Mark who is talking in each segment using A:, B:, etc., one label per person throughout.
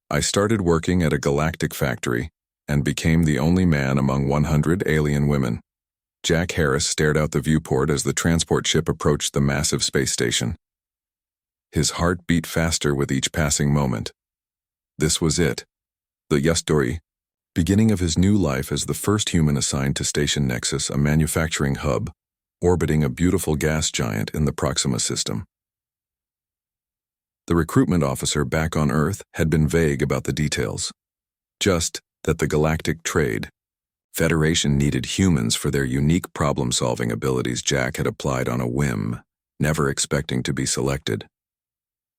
A: I started working at a galactic factory and became the only man among 100 alien women. Jack Harris stared out the viewport as the transport ship approached the massive space station. His heart beat faster with each passing moment. This was it, the HFY Story, beginning of his new life as the first human assigned to Station Nexus, a manufacturing hub, orbiting a beautiful gas giant in the Proxima system. The recruitment officer back on Earth had been vague about the details. Just that the Galactic Trade Federation needed humans for their unique problem-solving abilities. Jack had applied on a whim, never expecting to be selected.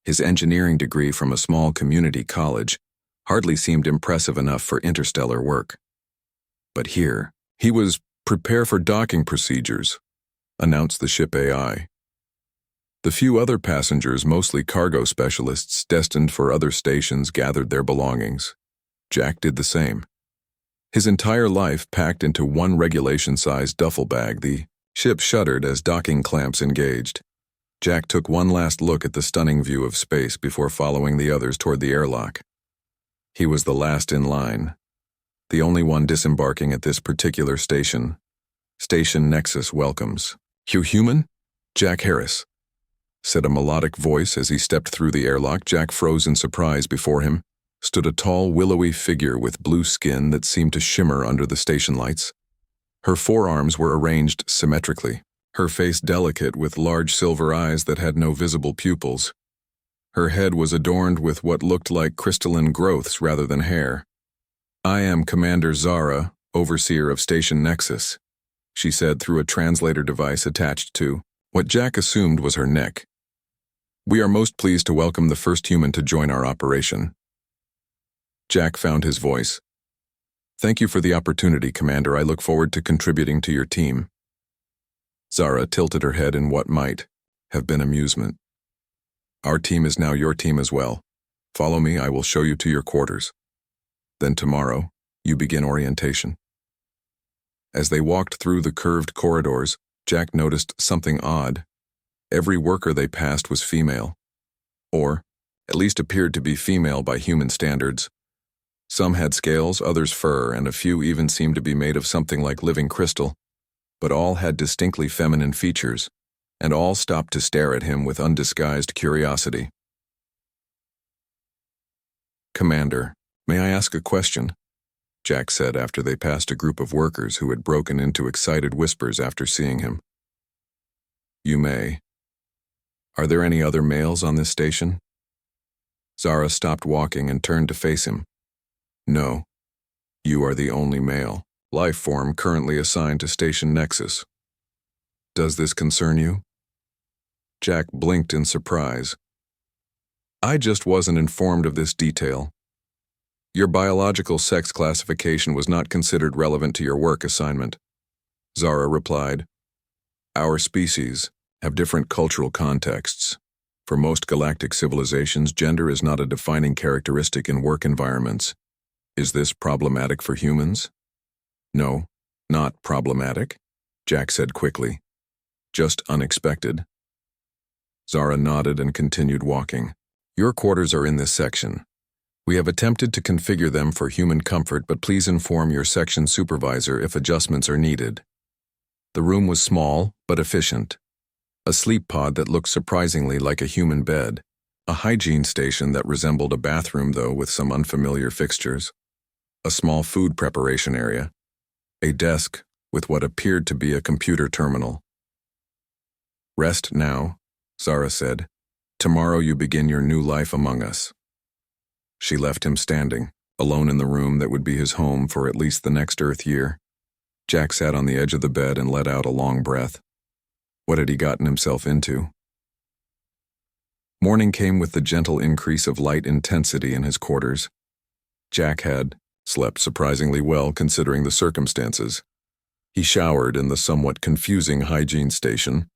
A: His engineering degree from a small community college hardly seemed impressive enough for interstellar work. But here, he was prepare for docking procedures, announced the ship AI. The few other passengers, mostly cargo specialists destined for other stations, gathered their belongings. Jack did the same. His entire life packed into one regulation-sized duffel bag. The ship shuddered as docking clamps engaged. Jack took one last look at the stunning view of space before following the others toward the airlock. He was the last in line, the only one disembarking at this particular station. Station Nexus welcomes. "You human?" "Jack Harris," said a melodic voice as he stepped through the airlock. Jack froze in surprise. Before him stood a tall, willowy figure with blue skin that seemed to shimmer under the station lights. Her forearms were arranged symmetrically, her face delicate with large silver eyes that had no visible pupils. Her head was adorned with what looked like crystalline growths rather than hair. "I am Commander Zara, overseer of Station Nexus," she said through a translator device attached to what Jack assumed was her neck. "We are most pleased to welcome the first human to join our operation." Jack found his voice. "Thank you for the opportunity, Commander. I look forward to contributing to your team." Zara tilted her head in what might have been amusement. "Our team is now your team as well. Follow me, I will show you to your quarters. Then tomorrow, you begin orientation." As they walked through the curved corridors, Jack noticed something odd. Every worker they passed was female, or at least appeared to be female by human standards. Some had scales, others fur, and a few even seemed to be made of something like living crystal, but all had distinctly feminine features, and all stopped to stare at him with undisguised curiosity. "Commander, may I ask a question?" Jack said after they passed a group of workers who had broken into excited whispers after seeing him. "You may. Are there any other males on this station?" Zara stopped walking and turned to face him. "No. You are the only male life form currently assigned to Station Nexus. Does this concern you?" Jack blinked in surprise. "I just wasn't informed of this detail. Your biological sex classification was not considered relevant to your work assignment," Zara replied. "Our species have different cultural contexts. For most galactic civilizations, gender is not a defining characteristic in work environments. Is this problematic for humans?" "No, not problematic," Jack said quickly. "Just unexpected." Zara nodded and continued walking. "Your quarters are in this section. We have attempted to configure them for human comfort, but please inform your section supervisor if adjustments are needed." The room was small, but efficient. A sleep pod that looked surprisingly like a human bed. A hygiene station that resembled a bathroom, though with some unfamiliar fixtures. A small food preparation area. A desk with what appeared to be a computer terminal. "Rest now," Zara said. "Tomorrow you begin your new life among us." She left him standing, alone in the room that would be his home for at least the next Earth year. Jack sat on the edge of the bed and let out a long breath. What had he gotten himself into? Morning came with the gentle increase of light intensity in his quarters. Jack had slept surprisingly well considering the circumstances. He showered in the somewhat confusing hygiene station,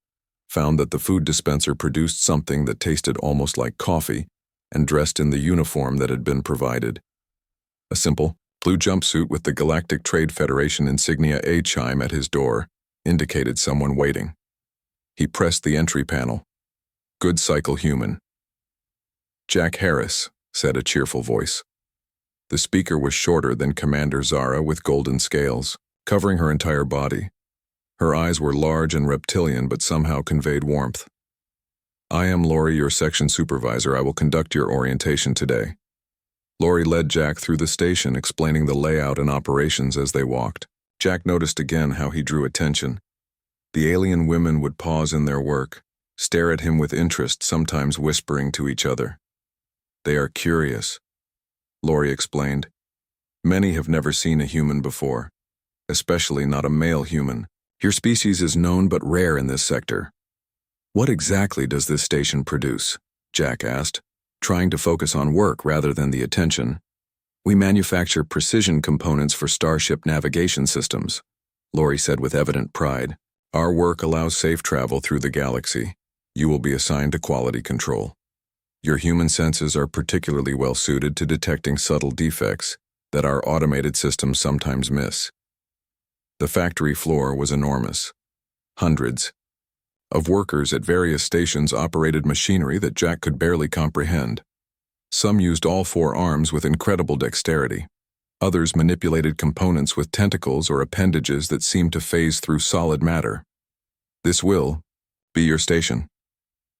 A: found that the food dispenser produced something that tasted almost like coffee, and dressed in the uniform that had been provided. A simple, blue jumpsuit with the Galactic Trade Federation insignia A chime at his door indicated someone waiting. He pressed the entry panel. "Good cycle human." "Jack Harris," said a cheerful voice. The speaker was shorter than Commander Zara with golden scales, covering her entire body. Her eyes were large and reptilian but somehow conveyed warmth. "I am Lori, your section supervisor. I will conduct your orientation today." Lori led Jack through the station, explaining the layout and operations as they walked. Jack noticed again how he drew attention. The alien women would pause in their work, stare at him with interest, sometimes whispering to each other. "They are curious," Lori explained. "Many have never seen a human before, especially not a male human. Your species is known but rare in this sector." "What exactly does this station produce?" Jack asked, trying to focus on work rather than the attention. "We manufacture precision components for starship navigation systems," Lori said with evident pride. "Our work allows safe travel through the galaxy. You will be assigned to quality control. Your human senses are particularly well suited to detecting subtle defects that our automated systems sometimes miss." The factory floor was enormous. Hundreds of workers at various stations operated machinery that Jack could barely comprehend. Some used all four arms with incredible dexterity. Others manipulated components with tentacles or appendages that seemed to phase through solid matter. "This will be your station."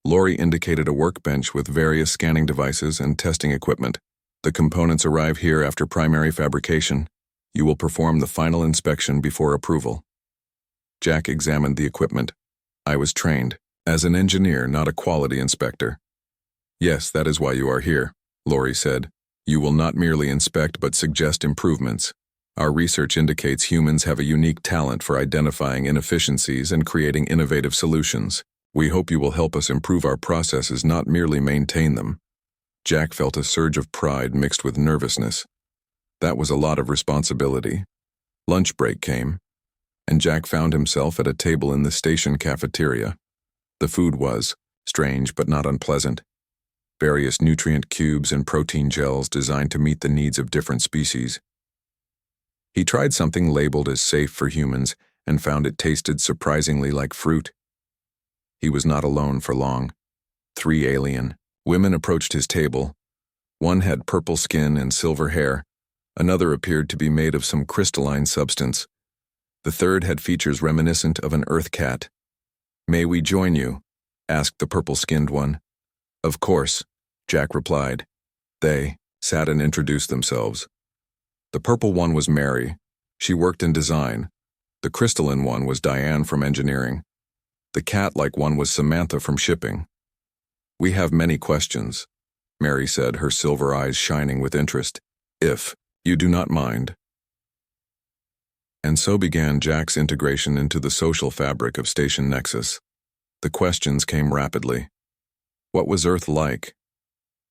A: Lori indicated a workbench with various scanning devices and testing equipment. "The components arrive here after primary fabrication. You will perform the final inspection before approval." Jack examined the equipment. "I was trained as an engineer, not a quality inspector." "Yes, that is why you are here," Lori said. "You will not merely inspect but suggest improvements. Our research indicates humans have a unique talent for identifying inefficiencies and creating innovative solutions. We hope you will help us improve our processes, not merely maintain them." Jack felt a surge of pride mixed with nervousness. That was a lot of responsibility. Lunch break came, and Jack found himself at a table in the station cafeteria. The food was strange but not unpleasant. Various nutrient cubes and protein gels designed to meet the needs of different species. He tried something labeled as safe for humans and found it tasted surprisingly like fruit. He was not alone for long. 3 alien women approached his table. One had purple skin and silver hair. Another appeared to be made of some crystalline substance. The third had features reminiscent of an earth cat. "May we join you?" asked the purple-skinned one. "Of course," Jack replied. They sat and introduced themselves. The purple one was Mary. She worked in design. The crystalline one was Diane from engineering. The cat-like one was Samantha from shipping. "We have many questions," Mary said, her silver eyes shining with interest. "If you do not mind." And so began Jack's integration into the social fabric of Station Nexus. The questions came rapidly. What was Earth like?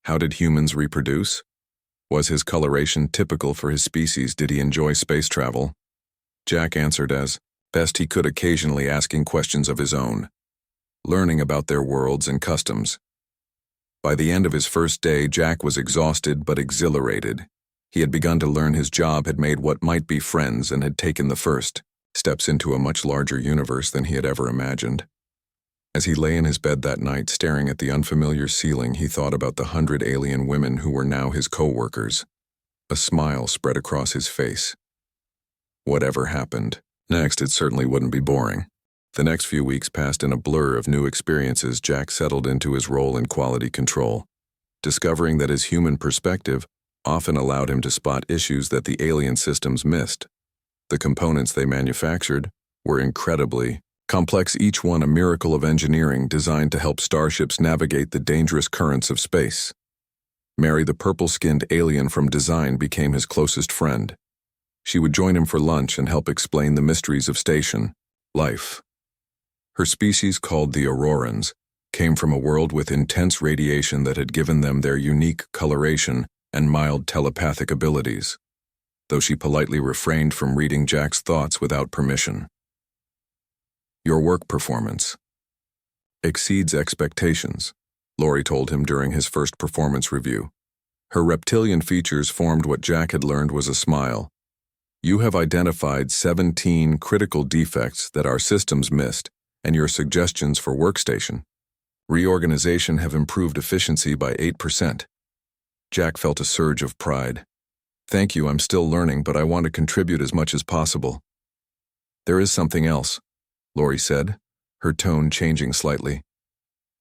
A: How did humans reproduce? Was his coloration typical for his species? Did he enjoy space travel? Jack answered as best he could, occasionally asking questions of his own, learning about their worlds and customs. By the end of his first day, Jack was exhausted but exhilarated. He had begun to learn his job, had made what might be friends, and had taken the first steps into a much larger universe than he had ever imagined. As he lay in his bed that night, staring at the unfamiliar ceiling, he thought about the 100 alien women who were now his co-workers. A smile spread across his face. Whatever happened next, it certainly wouldn't be boring. The next few weeks passed in a blur of new experiences. Jack settled into his role in quality control, discovering that his human perspective often allowed him to spot issues that the alien systems missed. The components they manufactured were incredibly complex, each one a miracle of engineering designed to help starships navigate the dangerous currents of space. Mary, the purple-skinned alien from design, became his closest friend. She would join him for lunch and help explain the mysteries of station life. Her species, called the Aurorans, came from a world with intense radiation that had given them their unique coloration and mild telepathic abilities, though she politely refrained from reading Jack's thoughts without permission. "Your work performance exceeds expectations," Lori told him during his first performance review. Her reptilian features formed what Jack had learned was a smile. "You have identified 17 critical defects that our systems missed, and your suggestions for workstation reorganization have improved efficiency by 8%. Jack felt a surge of pride. Thank you, I'm still learning, but I want to contribute as much as possible. There is something else, Lori said, her tone changing slightly.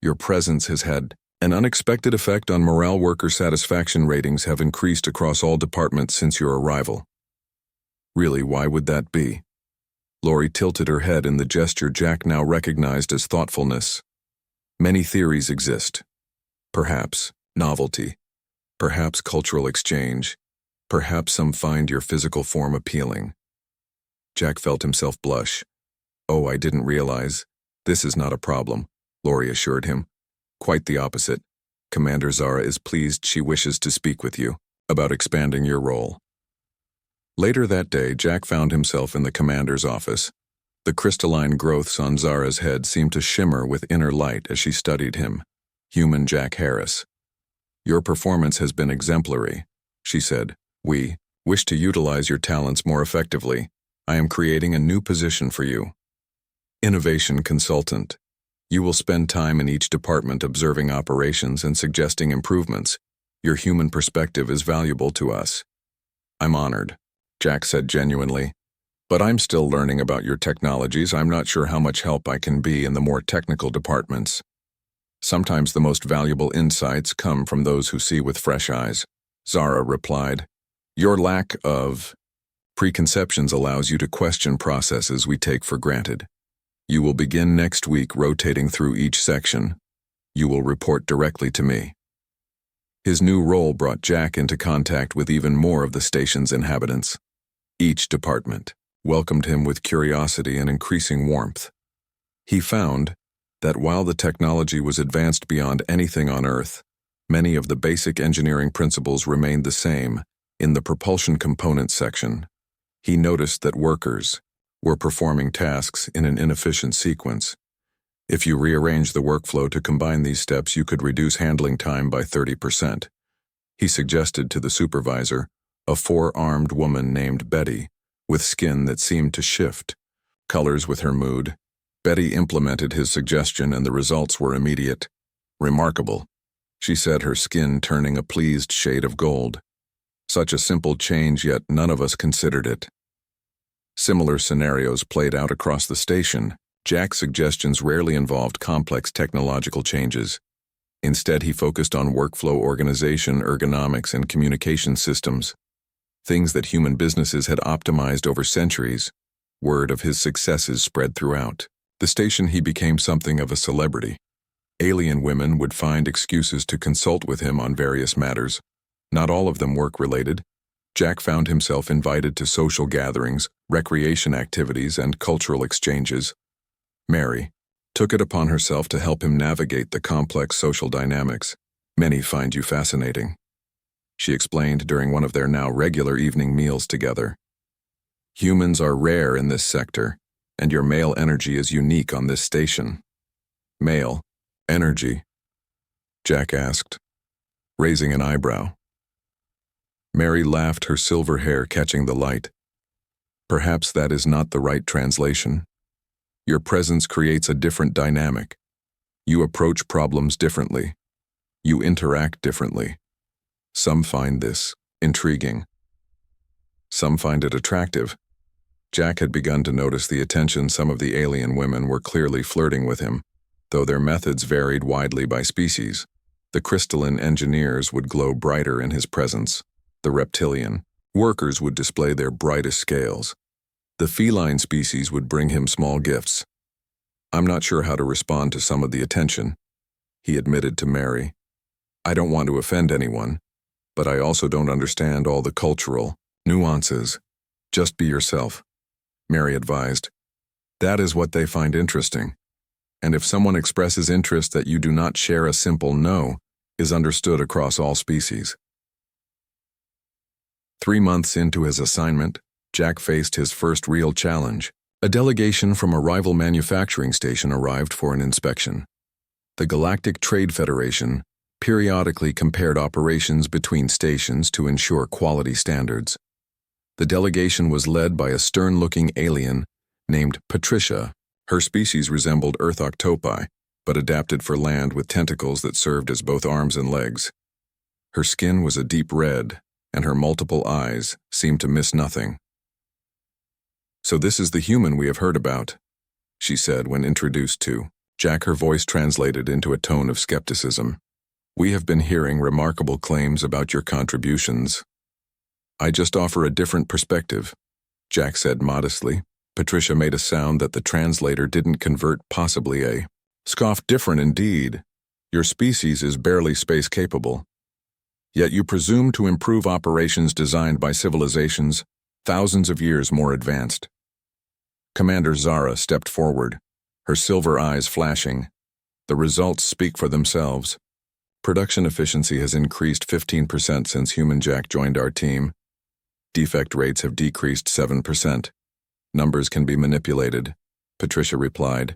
A: Your presence has had an unexpected effect on morale. Worker satisfaction ratings have increased across all departments since your arrival. Really, why would that be? Lori tilted her head in the gesture Jack now recognized as thoughtfulness. Many theories exist. Perhaps novelty. Perhaps cultural exchange. Perhaps some find your physical form appealing. Jack felt himself blush. Oh, I didn't realize. This is not a problem, Lori assured him. Quite the opposite. Commander Zara is pleased. She wishes to speak with you about expanding your role. Later that day, Jack found himself in the commander's office. The crystalline growths on Zara's head seemed to shimmer with inner light as she studied him. Human Jack Harris. Your performance has been exemplary, she said. We wish to utilize your talents more effectively. I am creating a new position for you. Innovation Consultant. You will spend time in each department observing operations and suggesting improvements. Your human perspective is valuable to us. I'm honored, Jack said genuinely. But I'm still learning about your technologies. I'm not sure how much help I can be in the more technical departments. Sometimes the most valuable insights come from those who see with fresh eyes, Zara replied. Your lack of preconceptions allows you to question processes we take for granted. You will begin next week rotating through each section. You will report directly to me. His new role brought Jack into contact with even more of the station's inhabitants. Each department welcomed him with curiosity and increasing warmth. He found that while the technology was advanced beyond anything on Earth, many of the basic engineering principles remained the same. In the propulsion components section, he noticed that workers were performing tasks in an inefficient sequence. If you rearrange the workflow to combine these steps, you could reduce handling time by 30%. He suggested to the supervisor, a four-armed woman named Betty, with skin that seemed to shift colors with her mood. Betty implemented his suggestion and the results were immediate. Remarkable, she said, her skin turning a pleased shade of gold. Such a simple change, yet none of us considered it. Similar scenarios played out across the station. Jack's suggestions rarely involved complex technological changes. Instead, he focused on workflow organization, ergonomics, and communication systems, things that human businesses had optimized over centuries. Word of his successes spread throughout the station. He became something of a celebrity. Alien women would find excuses to consult with him on various matters, not all of them work-related. Jack found himself invited to social gatherings, recreation activities, and cultural exchanges. Mary took it upon herself to help him navigate the complex social dynamics. Many find you fascinating, she explained during one of their now regular evening meals together. Humans are rare in this sector, and your male energy is unique on this station. Male energy? Jack asked, raising an eyebrow. Mary laughed, her silver hair catching the light. Perhaps that is not the right translation. Your presence creates a different dynamic. You approach problems differently. You interact differently. Some find this intriguing. Some find it attractive. Jack had begun to notice the attention some of the alien women were clearly flirting with him, though their methods varied widely by species. The crystalline engineers would glow brighter in his presence. The reptilian workers would display their brightest scales. The feline species would bring him small gifts. I'm not sure how to respond to some of the attention, he admitted to Mary. I don't want to offend anyone, but I also don't understand all the cultural nuances. Just be yourself, Mary advised. That is what they find interesting. And if someone expresses interest that you do not share, a simple no is understood across all species. 3 months into his assignment, Jack faced his first real challenge. A delegation from a rival manufacturing station arrived for an inspection. The Galactic Trade Federation periodically compared operations between stations to ensure quality standards. The delegation was led by a stern-looking alien named Patricia. Her species resembled Earth octopi, but adapted for land with tentacles that served as both arms and legs. Her skin was a deep red, and her multiple eyes seemed to miss nothing. "So this is the human we have heard about," she said when introduced to Jack. Her voice translated into a tone of skepticism. "We have been hearing remarkable claims about your contributions. I just offer a different perspective," Jack said modestly. Patricia made a sound that the translator didn't convert. "Possibly a scoff. Different indeed. Your species is barely space-capable. Yet you presume to improve operations designed by civilizations thousands of years more advanced." Commander Zara stepped forward, her silver eyes flashing. "The results speak for themselves. Production efficiency has increased 15% since Human Jack joined our team. Defect rates have decreased 7%. Numbers can be manipulated," Patricia replied.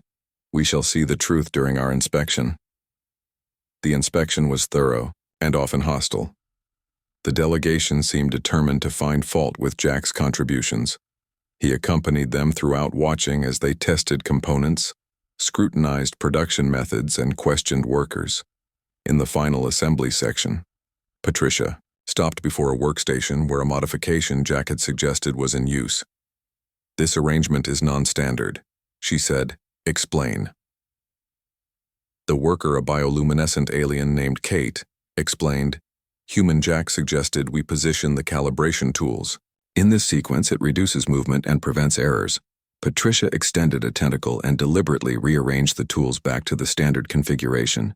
A: "We shall see the truth during our inspection." The inspection was thorough and often hostile. The delegation seemed determined to find fault with Jack's contributions. He accompanied them throughout, watching as they tested components, scrutinized production methods, and questioned workers. In the final assembly section, Patricia stopped before a workstation where a modification Jack had suggested was in use. "This arrangement is non-standard," she said. "Explain." The worker, a bioluminescent alien named Kate, explained. "Human Jack suggested we position the calibration tools. In this sequence, it reduces movement and prevents errors." Patricia extended a tentacle and deliberately rearranged the tools back to the standard configuration.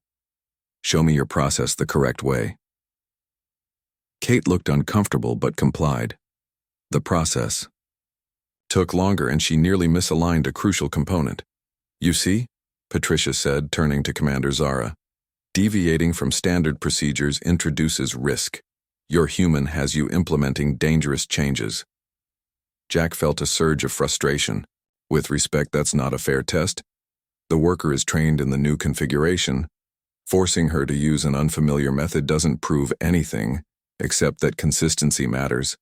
A: "Show me your process the correct way." Kate looked uncomfortable but complied. The process took longer and she nearly misaligned a crucial component. "You see," Patricia said, turning to Commander Zara, "deviating from standard procedures introduces risk. Your human has you implementing dangerous changes." Jack felt a surge of frustration. "With respect, that's not a fair test. The worker is trained in the new configuration. Forcing her to use an unfamiliar method doesn't prove anything, except that consistency matters."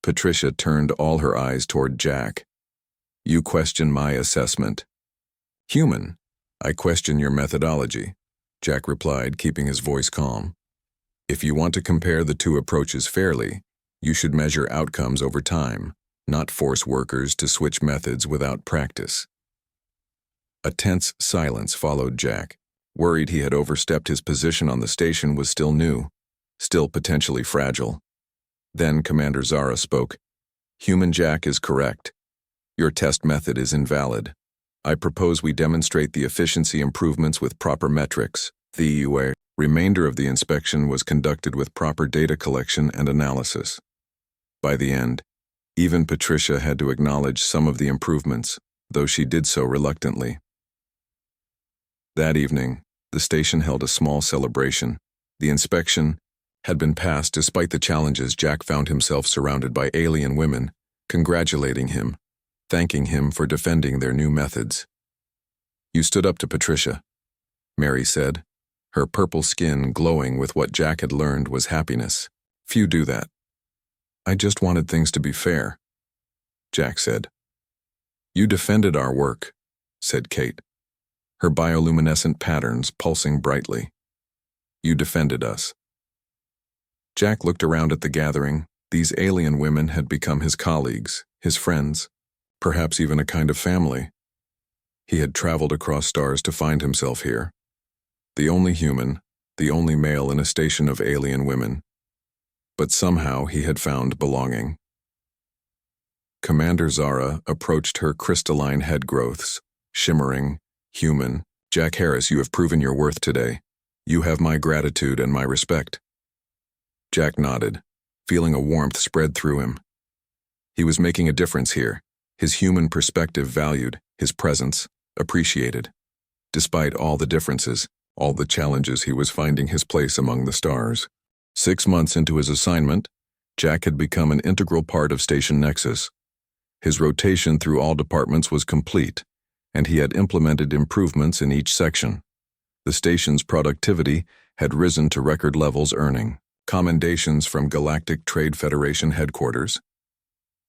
A: Patricia turned all her eyes toward Jack. "You question my assessment." "Human, I question your methodology," Jack replied, keeping his voice calm. "If you want to compare the two approaches fairly, you should measure outcomes over time, not force workers to switch methods without practice." A tense silence followed Jack. Worried he had overstepped his position on the station was still new, still potentially fragile. Then Commander Zara spoke. "Human Jack is correct. Your test method is invalid. I propose we demonstrate the efficiency improvements with proper metrics. The remainder of the inspection was conducted with proper data collection and analysis. By the end, even Patricia had to acknowledge some of the improvements, though she did so reluctantly. That evening, the station held a small celebration. The inspection had been passed despite the challenges. Jack found himself surrounded by alien women, congratulating him, thanking him for defending their new methods. "You stood up to Patricia," Mary said, her purple skin glowing with what Jack had learned was happiness. "Few do that." "I just wanted things to be fair," Jack said. "You defended our work," said Kate, her bioluminescent patterns pulsing brightly. "You defended us." Jack looked around at the gathering. These alien women had become his colleagues, his friends, perhaps even a kind of family. He had traveled across stars to find himself here. The only human, the only male in a station of alien women. But somehow he had found belonging. Commander Zara approached her crystalline head growths, shimmering, human. "Jack Harris, you have proven your worth today. You have my gratitude and my respect." Jack nodded, feeling a warmth spread through him. He was making a difference here, his human perspective valued, his presence appreciated. Despite all the differences, all the challenges, he was finding his place among the stars. 6 months into his assignment, Jack had become an integral part of Station Nexus. His rotation through all departments was complete, and he had implemented improvements in each section. The station's productivity had risen to record levels, earning commendations from Galactic Trade Federation headquarters.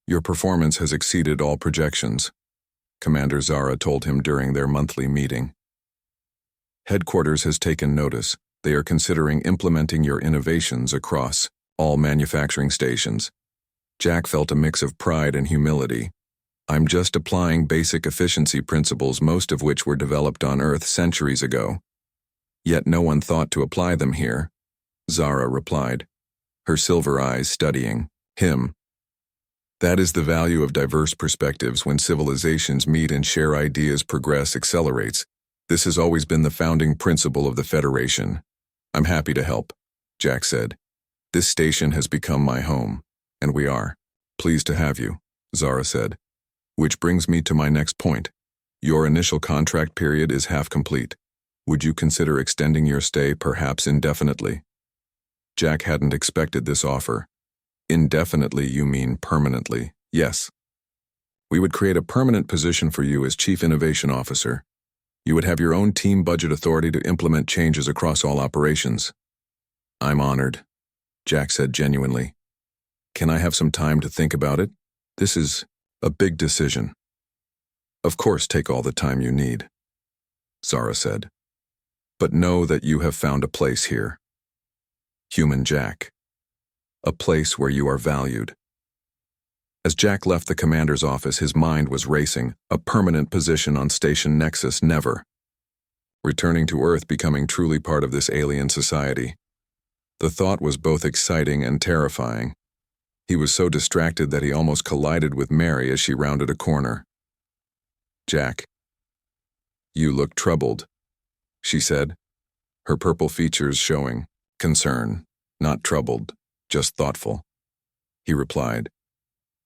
A: "Your performance has exceeded all projections," Commander Zara told him during their monthly meeting. "Headquarters has taken notice. They are considering implementing your innovations across all manufacturing stations. Jack felt a mix of pride and humility. I'm just applying basic efficiency principles, most of which were developed on Earth centuries ago. Yet no one thought to apply them here, Zara replied, her silver eyes studying him. That is the value of diverse perspectives. When civilizations meet and share ideas, progress accelerates. This has always been the founding principle of the Federation. I'm happy to help, Jack said. This station has become my home, and we are pleased to have you, Zara said. Which brings me to my next point. Your initial contract period is half complete. Would you consider extending your stay, perhaps indefinitely? Jack hadn't expected this offer. Indefinitely, you mean permanently? Yes. We would create a permanent position for you as Chief Innovation Officer. You would have your own team budget authority to implement changes across all operations. I'm honored, Jack said genuinely. Can I have some time to think about it? This is a big decision. Of course, take all the time you need, Zara said. But know that you have found a place here. Human Jack. A place where you are valued. As Jack left the commander's office, his mind was racing. A permanent position on Station Nexus, never. Returning to Earth, becoming truly part of this alien society. The thought was both exciting and terrifying. He was so distracted that he almost collided with Mary as she rounded a corner. Jack. You look troubled, she said, her purple features showing concern, not troubled, just thoughtful. He replied.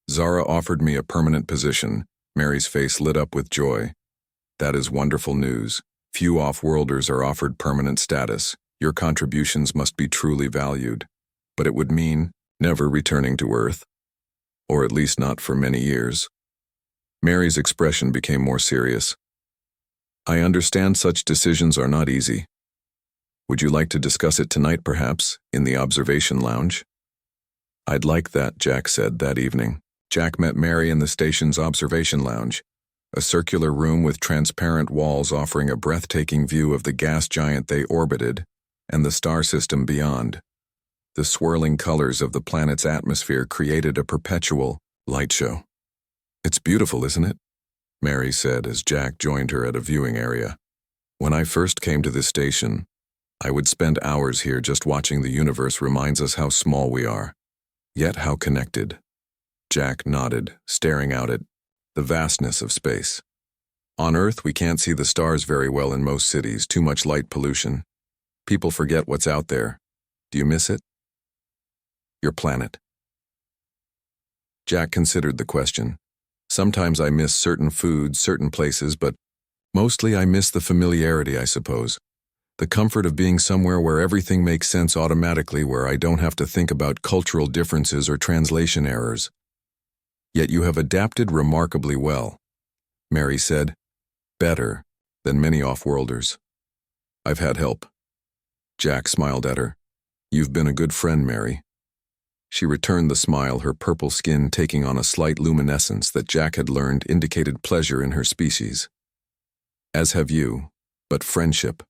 A: Zara offered me a permanent position. Mary's face lit up with joy. That is wonderful news. Few off-worlders are offered permanent status. Your contributions must be truly valued. But it would mean never returning to Earth. Or at least not for many years. Mary's expression became more serious. I understand such decisions are not easy. Would you like to discuss it tonight, perhaps, in the observation lounge? I'd like that, Jack said that evening. Jack met Mary in the station's observation lounge, a circular room with transparent walls offering a breathtaking view of the gas giant they orbited and the star system beyond. The swirling colors of the planet's atmosphere created a perpetual light show. It's beautiful, isn't it? Mary said as Jack joined her at a viewing area. When I first came to this station, I would spend hours here just watching. The universe reminds us how small we are, yet how connected. Jack nodded, staring out at the vastness of space. On Earth, we can't see the stars very well in most cities, too much light pollution. People forget what's out there. Do you miss it? Your planet. Jack considered the question. Sometimes I miss certain foods, certain places, but mostly I miss the familiarity, I suppose. The comfort of being somewhere where everything makes sense automatically, where I don't have to think about cultural differences or translation errors. Yet you have adapted remarkably well, Mary said. Better than many off-worlders. I've had help. Jack smiled at her. You've been a good friend, Mary. She returned the smile, her purple skin taking on a slight luminescence that Jack had learned indicated pleasure in her species. As have you, but friendship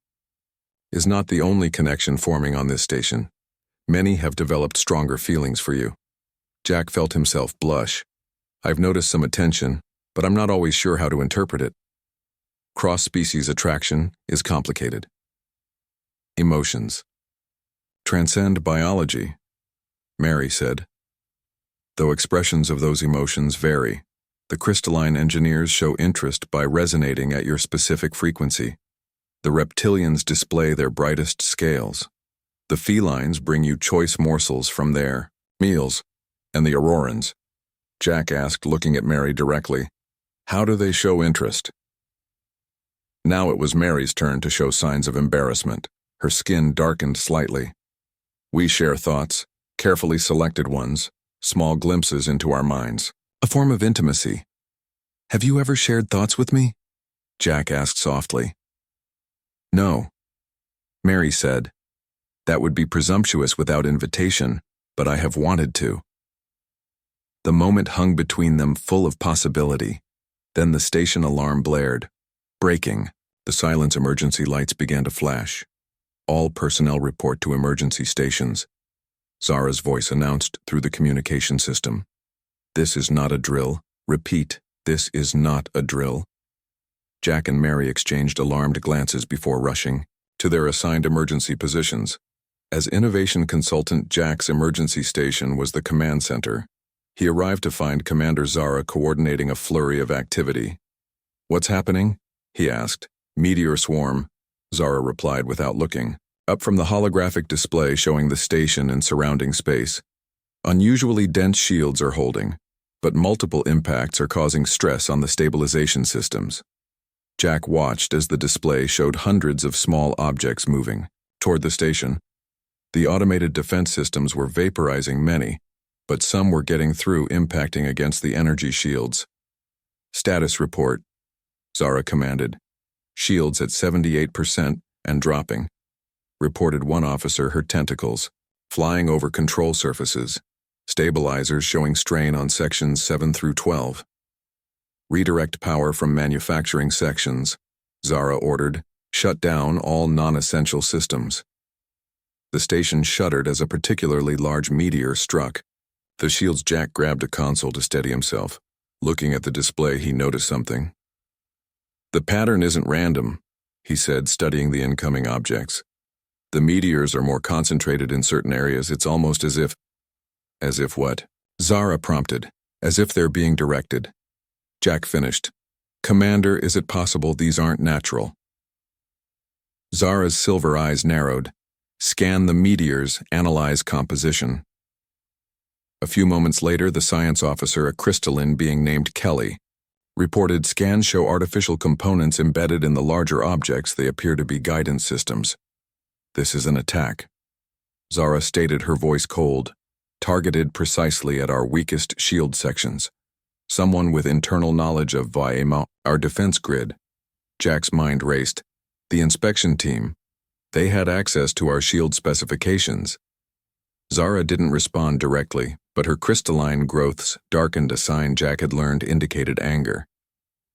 A: is not the only connection forming on this station. Many have developed stronger feelings for you. Jack felt himself blush. I've noticed some attention, but I'm not always sure how to interpret it. Cross-species attraction is complicated. Emotions transcend biology, Mary said. Though expressions of those emotions vary, the crystalline engineers show interest by resonating at your specific frequency. The reptilians display their brightest scales. The felines bring you choice morsels from their meals, and the Aurorans. Jack asked, looking at Mary directly, how do they show interest? Now it was Mary's turn to show signs of embarrassment. Her skin darkened slightly. We share thoughts, carefully selected ones, small glimpses into our minds. A form of intimacy. Have you ever shared thoughts with me? Jack asked softly. No, Mary said. That would be presumptuous without invitation, but I have wanted to. The moment hung between them, full of possibility. Then the station alarm blared. Breaking. The silence emergency lights began to flash. All personnel report to emergency stations. Zara's voice announced through the communication system. "This is not a drill. Repeat, this is not a drill." Jack and Mary exchanged alarmed glances before rushing to their assigned emergency positions. As innovation consultant, Jack's emergency station was the command center. He arrived to find Commander Zara coordinating a flurry of activity. "What's happening?" he asked. "Meteor swarm," Zara replied without looking, up from the holographic display showing the station and surrounding space. "Unusually dense shields are holding, but multiple impacts are causing stress on the stabilization systems." Jack watched as the display showed hundreds of small objects moving toward the station. The automated defense systems were vaporizing many, but some were getting through, impacting against the energy shields. "Status report," Zara commanded. "Shields at 78% and dropping," reported one officer, her tentacles flying over control surfaces. "Stabilizers showing strain on sections 7 through 12. Redirect power from manufacturing sections," Zara ordered. "Shut down all non-essential systems." The station shuddered as a particularly large meteor struck. The shield's Jack grabbed a console to steady himself. Looking at the display, he noticed something. "The pattern isn't random," he said, studying the incoming objects. "The meteors are more concentrated in certain areas. It's almost as if—" "As if what?" Zara prompted. "As if they're being directed." Jack finished. "Commander, is it possible these aren't natural?" Zara's silver eyes narrowed. "Scan the meteors, analyze composition." A few moments later, the science officer, a crystalline being named Kelly, reported scans show artificial components embedded in the larger objects. They appear to be guidance systems. "This is an attack," Zara stated, her voice cold. "Targeted precisely at our weakest shield sections. Someone with internal knowledge of VIEMA, our defense grid." Jack's mind raced. The inspection team. They had access to our shield specifications. Zara didn't respond directly, but her crystalline growths darkened, a sign Jack had learned indicated anger.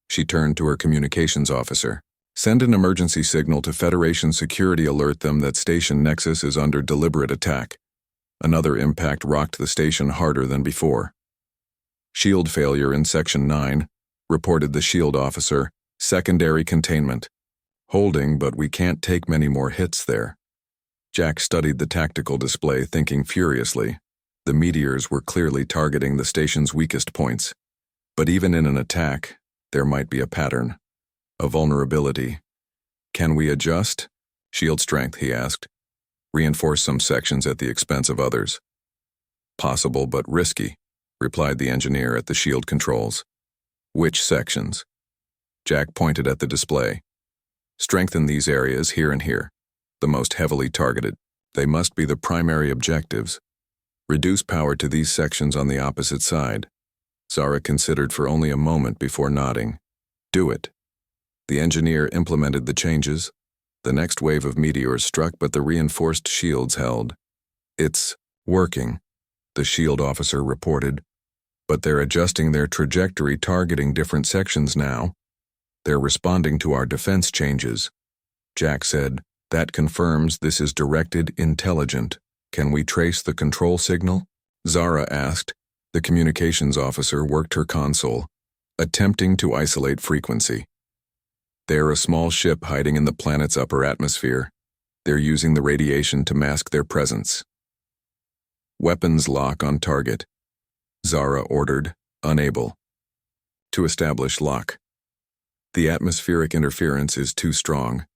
A: She turned to her communications officer. "Send an emergency signal to Federation security, alert them that Station Nexus is under deliberate attack." Another impact rocked the station harder than before. "Shield failure in Section 9, reported the shield officer. "Secondary containment. Holding, but we can't take many more hits there." Jack studied the tactical display, thinking furiously. The meteors were clearly targeting the station's weakest points. But even in an attack, there might be a pattern. A vulnerability. "Can we adjust?" "Shield strength," he asked. "Reinforce some sections at the expense of others." "Possible, but risky," replied the engineer at the shield controls. "Which sections?" Jack pointed at the display. "Strengthen these areas here and here. The most heavily targeted. They must be the primary objectives. Reduce power to these sections on the opposite side." Zara considered for only a moment before nodding. "Do it." The engineer implemented the changes. The next wave of meteors struck, but the reinforced shields held. "It's working," the shield officer reported. "But they're adjusting their trajectory, targeting different sections now. They're responding to our defense changes." Jack said, "That confirms this is directed intelligent. Can we trace the control signal?" Zara asked. The communications officer worked her console, attempting to isolate frequency. "They're a small ship hiding in the planet's upper atmosphere. They're using the radiation to mask their presence." "Weapons lock on target," Zara ordered, unable to establish lock. "The atmospheric interference is too strong."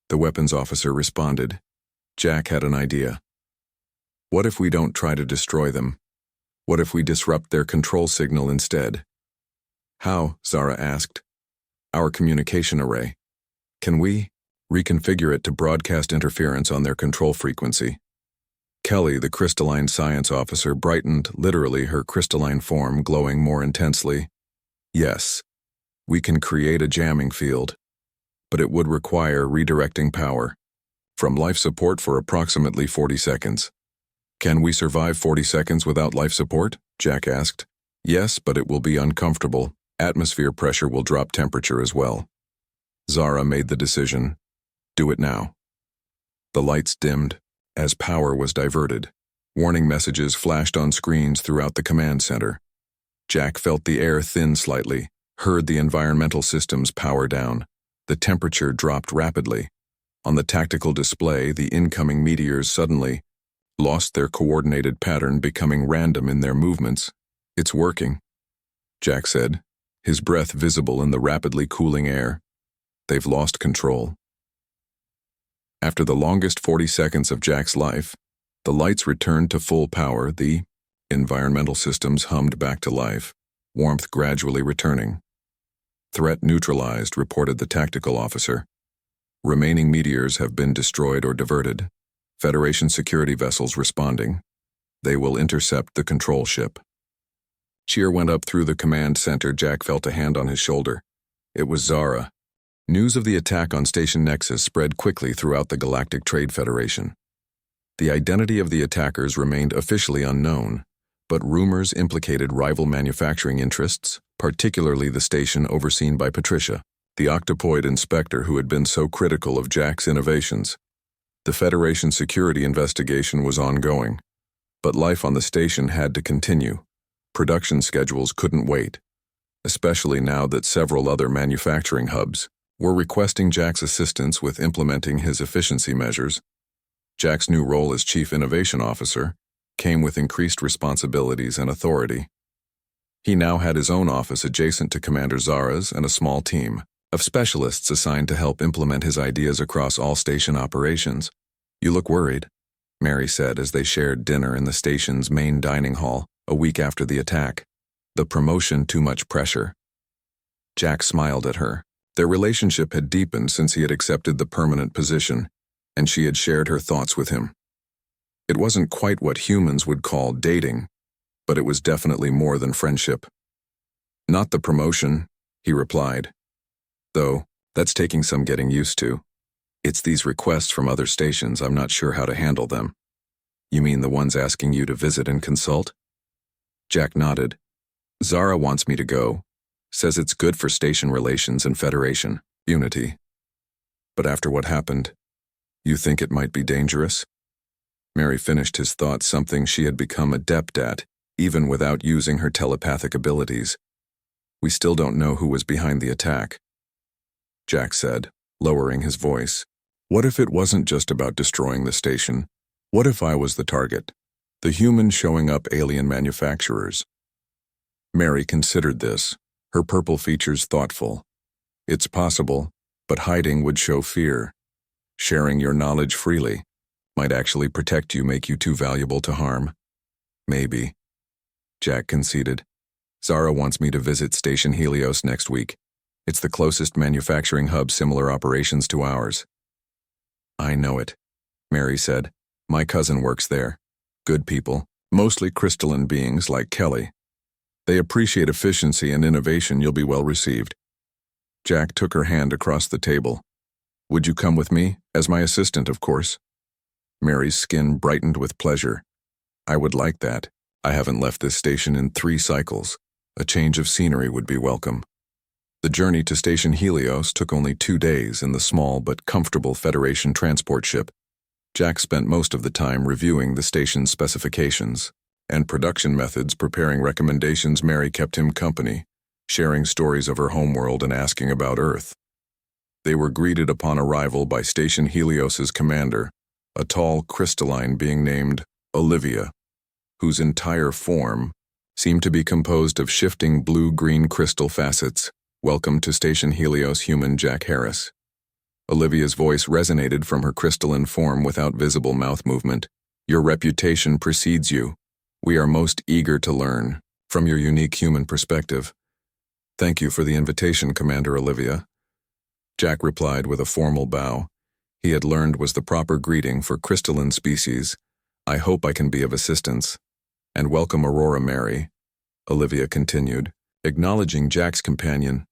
A: The weapons officer responded. Jack had an idea. "What if we don't try to destroy them? What if we disrupt their control signal instead?" "How?" Zara asked. "Our communication array. Can we reconfigure it to broadcast interference on their control frequency?" Kelly, the crystalline science officer, brightened, literally her crystalline form glowing more intensely. "Yes. We can create a jamming field, but it would require redirecting power from life support for approximately 40 seconds. "Can we survive 40 seconds without life support?" Jack asked. "Yes, but it will be uncomfortable. Atmosphere pressure will drop temperature as well." Zara made the decision. "Do it now." The lights dimmed as power was diverted. Warning messages flashed on screens throughout the command center. Jack felt the air thin slightly, heard the environmental systems power down. The temperature dropped rapidly. On the tactical display, the incoming meteors suddenly lost their coordinated pattern, becoming random in their movements. "It's working," Jack said, his breath visible in the rapidly cooling air. "They've lost control." After the longest 40 seconds of Jack's life, the lights returned to full power. The environmental systems hummed back to life, warmth gradually returning. "Threat neutralized," reported the tactical officer. "Remaining meteors have been destroyed or diverted. Federation security vessels responding. They will intercept the control ship." Cheer went up through the command center. Jack felt a hand on his shoulder. It was Zara. News of the attack on Station Nexus spread quickly throughout the Galactic Trade Federation. The identity of the attackers remained officially unknown, but rumors implicated rival manufacturing interests, particularly the station overseen by Patricia, the octopoid inspector who had been so critical of Jack's innovations. The Federation security investigation was ongoing, but life on the station had to continue. Production schedules couldn't wait, especially now that several other manufacturing hubs were requesting Jack's assistance with implementing his efficiency measures. Jack's new role as Chief Innovation Officer came with increased responsibilities and authority. He now had his own office adjacent to Commander Zara's and a small team of specialists assigned to help implement his ideas across all station operations. "You look worried," Mary said as they shared dinner in the station's main dining hall a week after the attack. "The promotion, too much pressure." Jack smiled at her. Their relationship had deepened since he had accepted the permanent position, and she had shared her thoughts with him. It wasn't quite what humans would call dating, but it was definitely more than friendship. "Not the promotion," he replied. "Though, that's taking some getting used to. It's these requests from other stations. I'm not sure how to handle them." "You mean the ones asking you to visit and consult?" Jack nodded. "Zara wants me to go. Says it's good for station relations and Federation unity. But after what happened, you think it might be dangerous?" Mary finished his thought, something she had become adept at, even without using her telepathic abilities. "We still don't know who was behind the attack," Jack said, lowering his voice. "What if it wasn't just about destroying the station? What if I was the target? The humans showing up alien manufacturers?" Mary considered this, her purple features thoughtful. "It's possible, but hiding would show fear. Sharing your knowledge freely might actually protect you, make you too valuable to harm." "Maybe," Jack conceded. "Zara wants me to visit Station Helios next week. It's the closest manufacturing hub, similar operations to ours." "I know it," Mary said. "My cousin works there. Good people, mostly crystalline beings like Kelly. They appreciate efficiency and innovation. You'll be well received." Jack took her hand across the table. "Would you come with me? As my assistant, of course." Mary's skin brightened with pleasure. "I would like that. I haven't left this station in 3 cycles. A change of scenery would be welcome." The journey to Station Helios took only 2 days in the small but comfortable Federation transport ship. Jack spent most of the time reviewing the station's specifications and production methods, preparing recommendations. Mary kept him company, sharing stories of her homeworld and asking about Earth. They were greeted upon arrival by Station Helios's commander, a tall crystalline being named Olivia, whose entire form seemed to be composed of shifting blue-green crystal facets. "Welcome to Station Helios, human Jack Harris." Olivia's voice resonated from her crystalline form without visible mouth movement. "Your reputation precedes you. We are most eager to learn from your unique human perspective." "Thank you for the invitation, Commander Olivia," Jack replied with a formal bow. He had learned was the proper greeting for crystalline species. "I hope I can be of assistance." "And welcome, Aurora Mary," Olivia continued, acknowledging Jack's companion.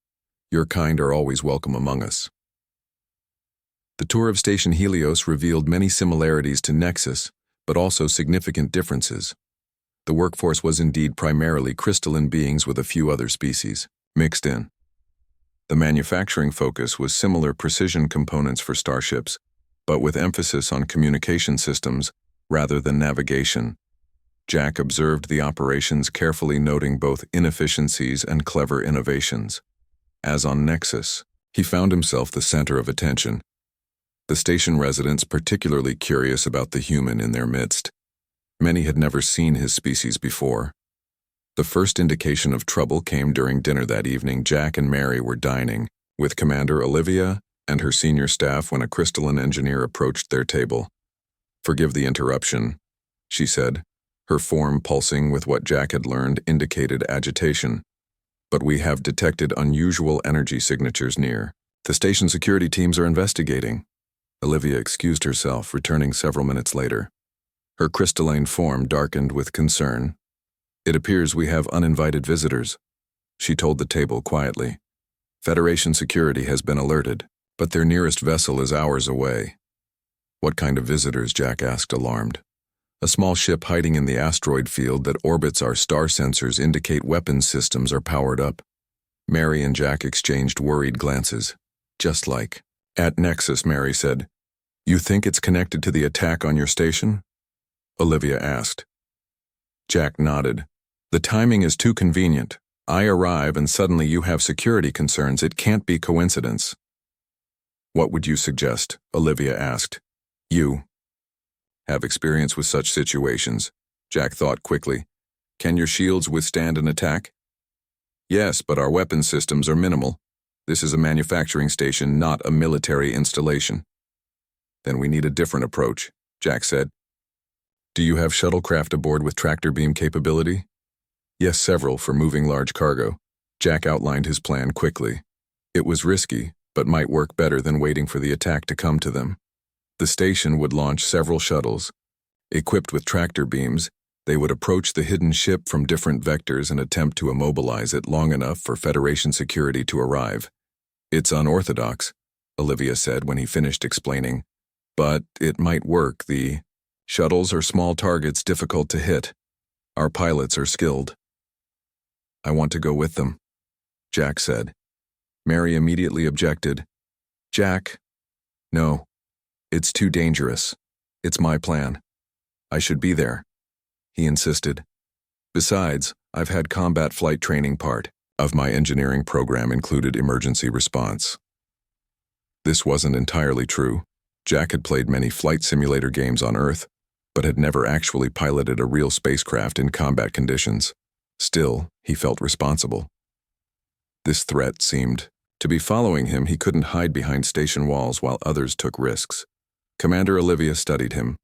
A: "Your kind are always welcome among us." The tour of Station Helios revealed many similarities to Nexus, but also significant differences. The workforce was indeed primarily crystalline beings with a few other species mixed in. The manufacturing focus was similar precision components for starships, but with emphasis on communication systems rather than navigation. Jack observed the operations carefully, noting both inefficiencies and clever innovations. As on Nexus, he found himself the center of attention. The station residents particularly curious about the human in their midst. Many had never seen his species before. The first indication of trouble came during dinner that evening. Jack and Mary were dining with Commander Olivia and her senior staff when a crystalline engineer approached their table. "Forgive the interruption," she said. Her form pulsing with what Jack had learned indicated agitation. "But we have detected unusual energy signatures near. The station security teams are investigating." Olivia excused herself, returning several minutes later. Her crystalline form darkened with concern. "It appears we have uninvited visitors," she told the table quietly. "Federation security has been alerted, but their nearest vessel is hours away." "What kind of visitors?" Jack asked, alarmed. "A small ship hiding in the asteroid field that orbits our star sensors indicate weapons systems are powered up." Mary and Jack exchanged worried glances. "Just like at Nexus," Mary said. "You think it's connected to the attack on your station?" Olivia asked. Jack nodded. "The timing is too convenient. I arrive and suddenly you have security concerns. It can't be coincidence." "What would you suggest?" Olivia asked. "You have experience with such situations." Jack thought quickly. "Can your shields withstand an attack?" "Yes, but our weapon systems are minimal. This is a manufacturing station, not a military installation." "Then we need a different approach," Jack said. "Do you have shuttlecraft aboard with tractor beam capability?" "Yes, several for moving large cargo." Jack outlined his plan quickly. It was risky, but might work better than waiting for the attack to come to them. The station would launch several shuttles. Equipped with tractor beams, they would approach the hidden ship from different vectors and attempt to immobilize it long enough for Federation security to arrive. "It's unorthodox," Olivia said when he finished explaining. "But it might work. The shuttles are small targets difficult to hit. Our pilots are skilled." "I want to go with them," Jack said. Mary immediately objected. "Jack, no. It's too dangerous. It's my plan. I should be there," he insisted. "Besides, I've had combat flight training. Part of my engineering program included emergency response." This wasn't entirely true. Jack had played many flight simulator games on Earth, but had never actually piloted a real spacecraft in combat conditions. Still, he felt responsible. This threat seemed to be following him. He couldn't hide behind station walls while others took risks. Commander Olivia studied him,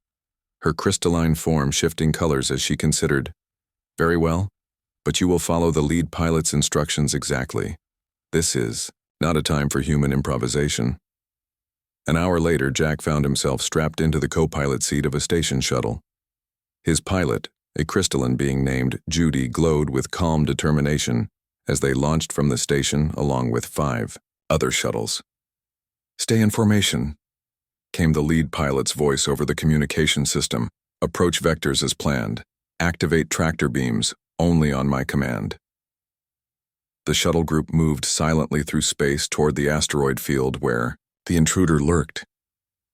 A: her crystalline form shifting colors as she considered. "Very well, but you will follow the lead pilot's instructions exactly. This is not a time for human improvisation." An hour later, Jack found himself strapped into the co-pilot seat of a station shuttle. His pilot, a crystalline being named Judy, glowed with calm determination as they launched from the station along with 5 other shuttles. "Stay in formation," came the lead pilot's voice over the communication system. "Approach vectors as planned. Activate tractor beams only on my command." The shuttle group moved silently through space toward the asteroid field where the intruder lurked.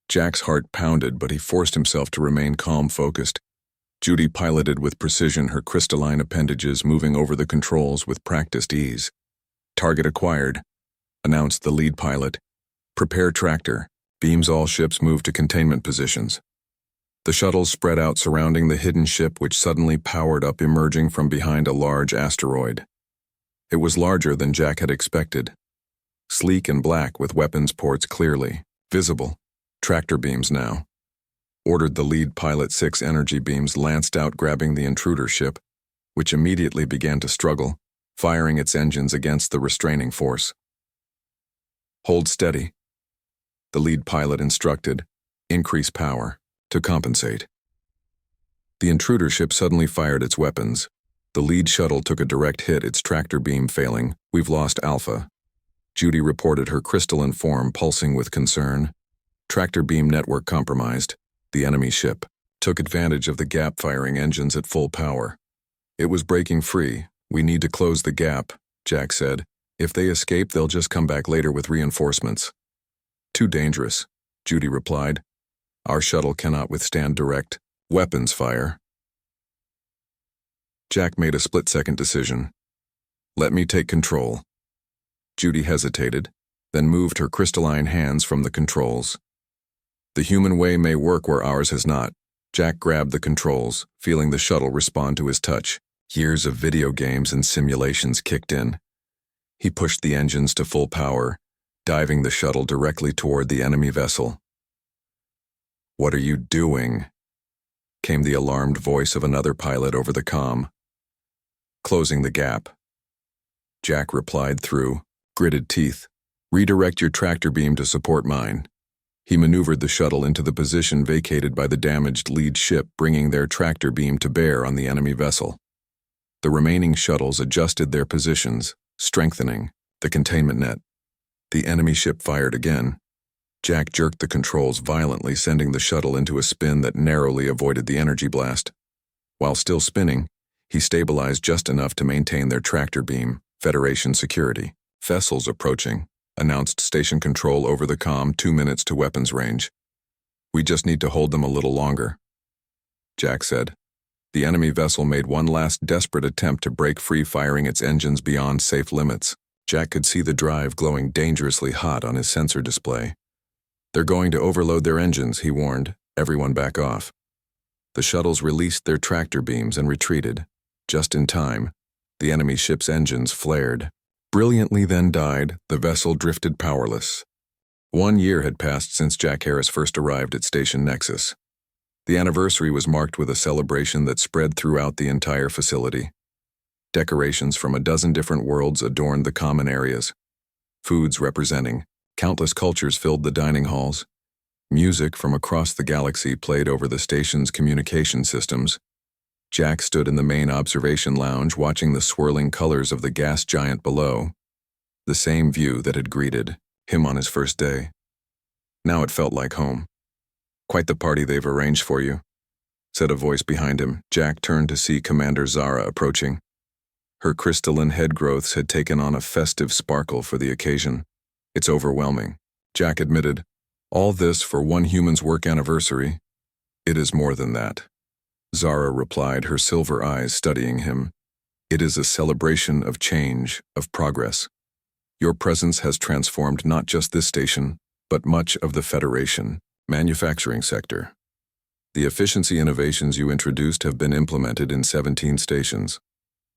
A: Jack's heart pounded, but he forced himself to remain calm, focused. Judy piloted with precision, her crystalline appendages moving over the controls with practiced ease. "Target acquired," announced the lead pilot. "Prepare tractor beams. All ships move to containment positions." The shuttles spread out surrounding the hidden ship, which suddenly powered up, emerging from behind a large asteroid. It was larger than Jack had expected. Sleek and black with weapons ports clearly visible. "Tractor beams now," ordered the lead pilot. 6 energy beams lanced out, grabbing the intruder ship, which immediately began to struggle, firing its engines against the restraining force. "Hold steady," the lead pilot instructed. "Increase power to compensate." The intruder ship suddenly fired its weapons. The lead shuttle took a direct hit, its tractor beam failing. "We've lost Alpha," Judy reported, her crystalline form pulsing with concern. "Tractor beam network compromised." The enemy ship took advantage of the gap, firing engines at full power. "It was breaking free. We need to close the gap," Jack said. "If they escape, they'll just come back later with reinforcements." "Too dangerous," Judy replied. "Our shuttle cannot withstand direct weapons fire." Jack made a split-second decision. Let me take control. Judy hesitated, then moved her crystalline hands from the controls. The human way may work where ours has not. Jack grabbed the controls, feeling the shuttle respond to his touch. Years of video games and simulations kicked in. He pushed the engines to full power, diving the shuttle directly toward the enemy vessel. "What are you doing?" came the alarmed voice of another pilot over the comm. "Closing the gap." Jack replied through gritted teeth. "Redirect your tractor beam to support mine." He maneuvered the shuttle into the position vacated by the damaged lead ship, bringing their tractor beam to bear on the enemy vessel. The remaining shuttles adjusted their positions, strengthening the containment net. The enemy ship fired again. Jack jerked the controls violently, sending the shuttle into a spin that narrowly avoided the energy blast. While still spinning, he stabilized just enough to maintain their tractor beam. Federation security. "Vessels approaching," announced station control over the comm, 2 minutes to weapons range. "We just need to hold them a little longer," Jack said. The enemy vessel made one last desperate attempt to break free, firing its engines beyond safe limits. Jack could see the drive glowing dangerously hot on his sensor display. "They're going to overload their engines," he warned. "Everyone back off." The shuttles released their tractor beams and retreated. Just in time, the enemy ship's engines flared. Brilliantly then died, the vessel drifted powerless. 1 year had passed since Jack Harris first arrived at Station Nexus. The anniversary was marked with a celebration that spread throughout the entire facility. Decorations from a dozen different worlds adorned the common areas. Foods representing countless cultures filled the dining halls. Music from across the galaxy played over the station's communication systems. Jack stood in the main observation lounge, watching the swirling colors of the gas giant below. The same view that had greeted him on his first day. Now it felt like home. "Quite the party they've arranged for you," said a voice behind him. Jack turned to see Commander Zara approaching. Her crystalline head growths had taken on a festive sparkle for the occasion. "It's overwhelming," Jack admitted. "All this for one human's work anniversary?" "It is more than that," Zara replied, her silver eyes studying him. "It is a celebration of change, of progress. Your presence has transformed not just this station, but much of the Federation. Manufacturing sector. The efficiency innovations you introduced have been implemented in 17 stations.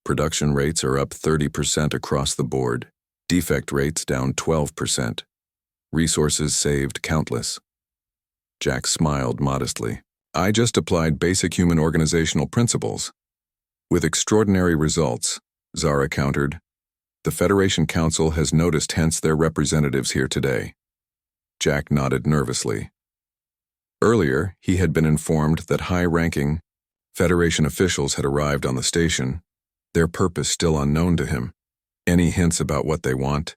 A: Production rates are up 30% across the board. Defect rates down 12%. Resources saved countless." Jack smiled modestly. "I just applied basic human organizational principles." "With extraordinary results," Zara countered. "The Federation Council has noticed, hence their representatives here today." Jack nodded nervously. Earlier, he had been informed that high-ranking Federation officials had arrived on the station, their purpose still unknown to him. "Any hints about what they want?"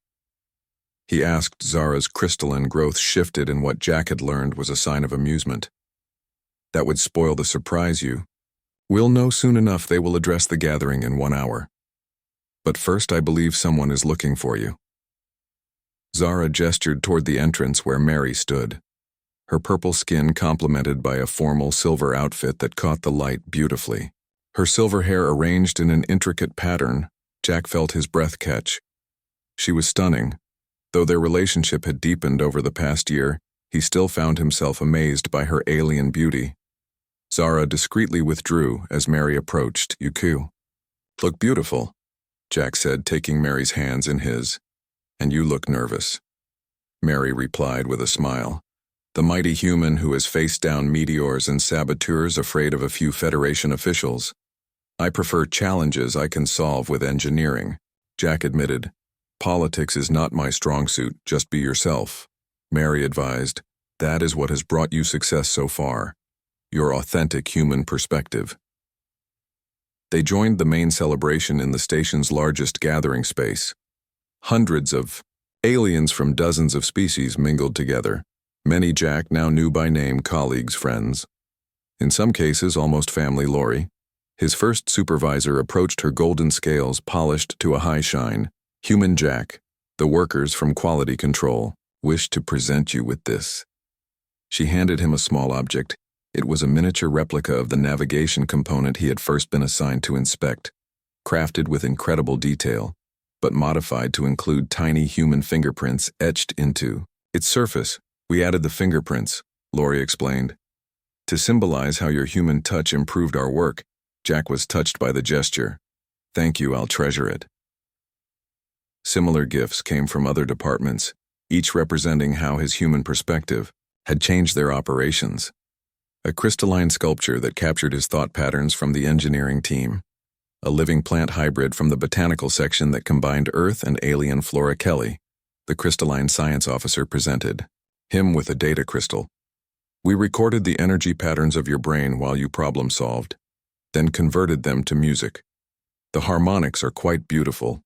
A: He asked. Zara's crystalline growth shifted, and what Jack had learned was a sign of amusement. "That would spoil the surprise, you. We'll know soon enough. They will address the gathering in 1 hour. But first, I believe someone is looking for you." Zara gestured toward the entrance where Mary stood. Her purple skin complemented by a formal silver outfit that caught the light beautifully. Her silver hair arranged in an intricate pattern. Jack felt his breath catch. She was stunning. Though their relationship had deepened over the past year, he still found himself amazed by her alien beauty. Zara discreetly withdrew as Mary approached. "You look beautiful," Jack said, taking Mary's hands in his. "And you look nervous," Mary replied with a smile. The mighty human who has faced down meteors and saboteurs, afraid of a few Federation officials. "I prefer challenges I can solve with engineering," Jack admitted. "Politics is not my strong suit. Just be yourself," Mary advised. "That is what has brought you success so far. Your authentic human perspective." They joined the main celebration in the station's largest gathering space. Hundreds of aliens from dozens of species mingled together. Many Jack now knew by name, colleagues, friends. In some cases, almost family. Lori, his first supervisor, approached her, golden scales polished to a high shine. "Human Jack, the workers from quality control wish to present you with this." She handed him a small object. It was a miniature replica of the navigation component he had first been assigned to inspect, crafted with incredible detail, but modified to include tiny human fingerprints etched into its surface. We added the fingerprints, Lori explained, to symbolize how your human touch improved our work. Jack was touched by the gesture. Thank you, I'll treasure it. Similar gifts came from other departments, each representing how his human perspective had changed their operations. A crystalline sculpture that captured his thought patterns from the engineering team. A living plant hybrid from the botanical section that combined Earth and alien flora. Kelly, the crystalline science officer, presented him with a data crystal. We recorded the energy patterns of your brain while you problem solved, then converted them to music. The harmonics are quite beautiful,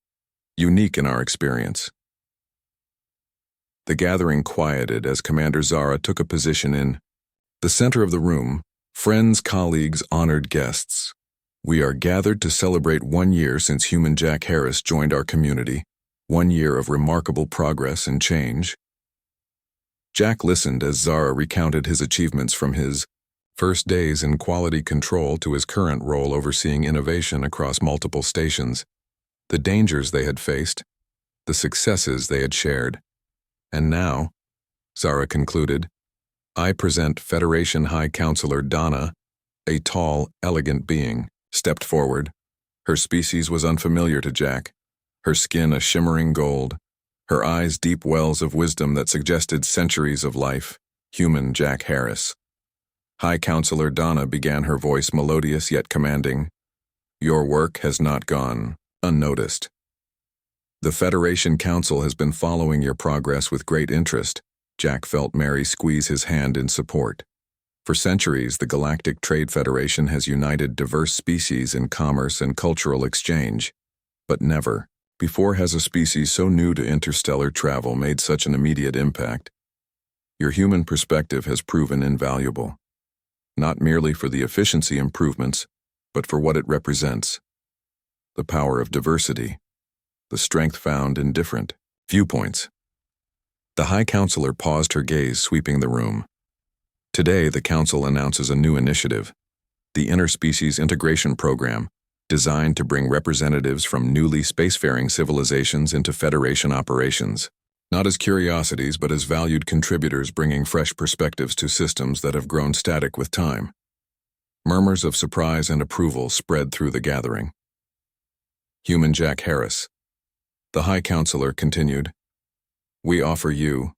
A: unique in our experience. The gathering quieted as Commander Zara took a position in the center of the room. Friends, colleagues, honored guests. We are gathered to celebrate 1 year since human Jack Harris joined our community, 1 year of remarkable progress and change. Jack listened as Zara recounted his achievements from his first days in quality control to his current role overseeing innovation across multiple stations, the dangers they had faced, the successes they had shared. And now, Zara concluded, I present Federation High Counselor Donna, a tall, elegant being, stepped forward. Her species was unfamiliar to Jack, her skin a shimmering gold, her eyes deep wells of wisdom that suggested centuries of life. Human Jack Harris. High Counselor Donna began, her voice melodious yet commanding. Your work has not gone unnoticed. The Federation Council has been following your progress with great interest. Jack felt Mary squeeze his hand in support. For centuries, the Galactic Trade Federation has united diverse species in commerce and cultural exchange. But never before has a species so new to interstellar travel made such an immediate impact. Your human perspective has proven invaluable, not merely for the efficiency improvements, but for what it represents. The power of diversity, the strength found in different viewpoints. The High Counselor paused, her gaze sweeping the room. Today, the Council announces a new initiative, the Interspecies Integration Program, designed to bring representatives from newly spacefaring civilizations into Federation operations, not as curiosities but as valued contributors bringing fresh perspectives to systems that have grown static with time. Murmurs of surprise and approval spread through the gathering. Human Jack Harris. The High Counselor continued, we offer you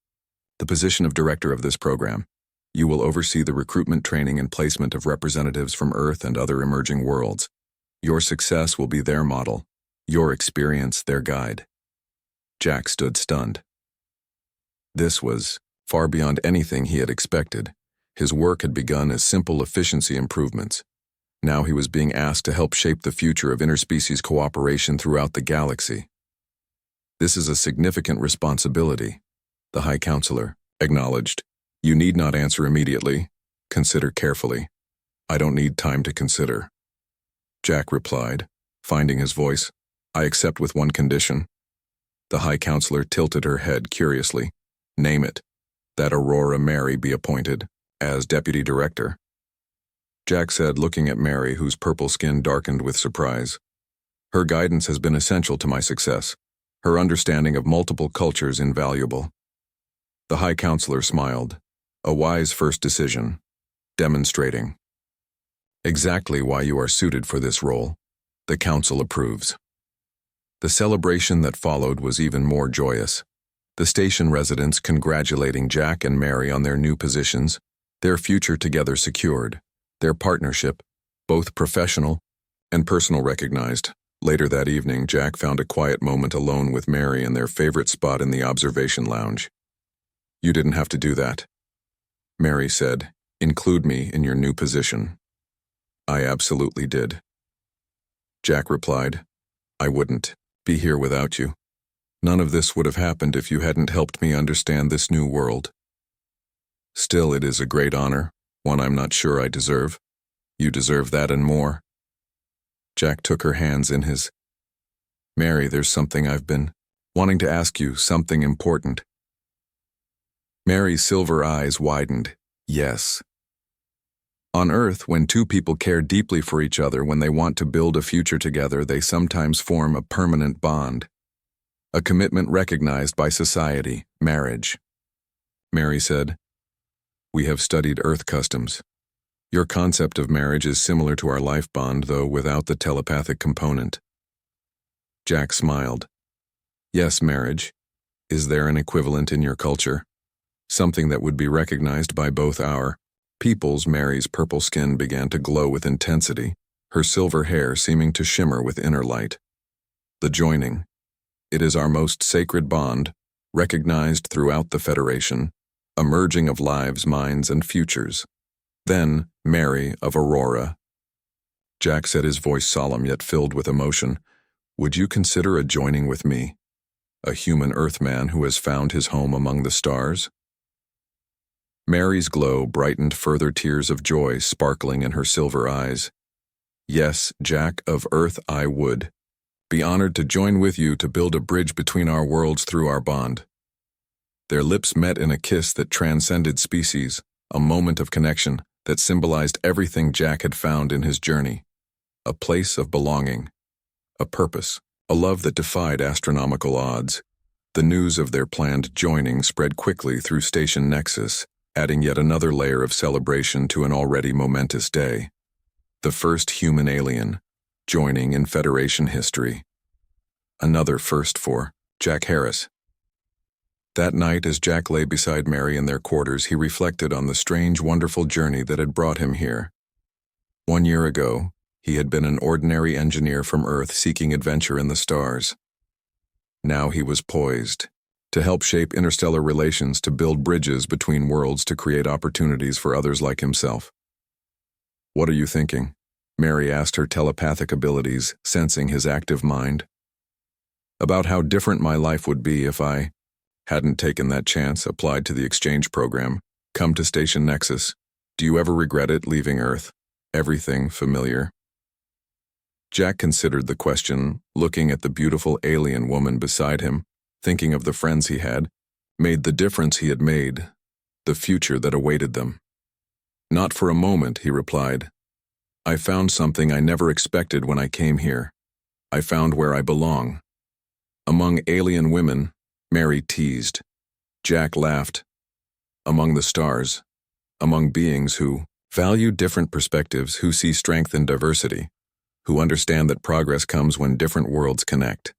A: the position of director of this program. You will oversee the recruitment, training, and placement of representatives from Earth and other emerging worlds. Your success will be their model, your experience their guide. Jack stood stunned. This was far beyond anything he had expected. His work had begun as simple efficiency improvements. Now he was being asked to help shape the future of interspecies cooperation throughout the galaxy. This is a significant responsibility, the High Counselor acknowledged. You need not answer immediately. Consider carefully. I don't need time to consider. Jack replied, finding his voice. I accept with one condition. The High Counselor tilted her head curiously. Name it. That Aurora Mary be appointed as Deputy Director. Jack said, looking at Mary, whose purple skin darkened with surprise. Her guidance has been essential to my success. Her understanding of multiple cultures invaluable. The High Counselor smiled. A wise first decision. Demonstrating exactly why you are suited for this role. The Council approves. The celebration that followed was even more joyous. The station residents congratulating Jack and Mary on their new positions, their future together secured, their partnership, both professional and personal, recognized. Later that evening, Jack found a quiet moment alone with Mary in their favorite spot in the observation lounge. You didn't have to do that, Mary said. Include me in your new position. I absolutely did. Jack replied, I wouldn't be here without you. None of this would have happened if you hadn't helped me understand this new world. Still, it is a great honor, one I'm not sure I deserve. You deserve that and more. Jack took her hands in his. Mary, there's something I've been wanting to ask you, something important. Mary's silver eyes widened. Yes. On Earth, when two people care deeply for each other when they want to build a future together, they sometimes form a permanent bond. A commitment recognized by society, marriage. Mary said, "We have studied Earth customs. Your concept of marriage is similar to our life bond, though without the telepathic component." Jack smiled. "Yes, marriage. Is there an equivalent in your culture? Something that would be recognized by both our peoples?" Mary's purple skin began to glow with intensity, her silver hair seeming to shimmer with inner light. "The joining. It is our most sacred bond, recognized throughout the Federation, a merging of lives, minds, and futures. Then, Mary of Aurora." Jack said, his voice solemn yet filled with emotion, "Would you consider a joining with me? A human Earthman who has found his home among the stars?" Mary's glow brightened, further tears of joy sparkling in her silver eyes. "Yes, Jack of Earth, I would. Be honored to join with you to build a bridge between our worlds through our bond." Their lips met in a kiss that transcended species, a moment of connection that symbolized everything Jack had found in his journey. A place of belonging, a purpose, a love that defied astronomical odds. The news of their planned joining spread quickly through Station Nexus, adding yet another layer of celebration to an already momentous day. The first human alien joining in Federation history. Another first for Jack Harris. That night, as Jack lay beside Mary in their quarters, he reflected on the strange, wonderful journey that had brought him here. 1 year ago, he had been an ordinary engineer from Earth seeking adventure in the stars. Now he was poised to help shape interstellar relations, to build bridges between worlds, to create opportunities for others like himself. "What are you thinking?" Mary asked, her telepathic abilities sensing his active mind. "About how different my life would be if I hadn't taken that chance, applied to the exchange program, come to Station Nexus. Do you ever regret it, leaving Earth? Everything familiar?" Jack considered the question, looking at the beautiful alien woman beside him, thinking of the friends he had made, the difference he had made, the future that awaited them. "Not for a moment," he replied. "I found something I never expected when I came here. I found where I belong. Among alien women," Mary teased. Jack laughed. "Among the stars. Among beings who value different perspectives, who see strength in diversity, who understand that progress comes when different worlds connect."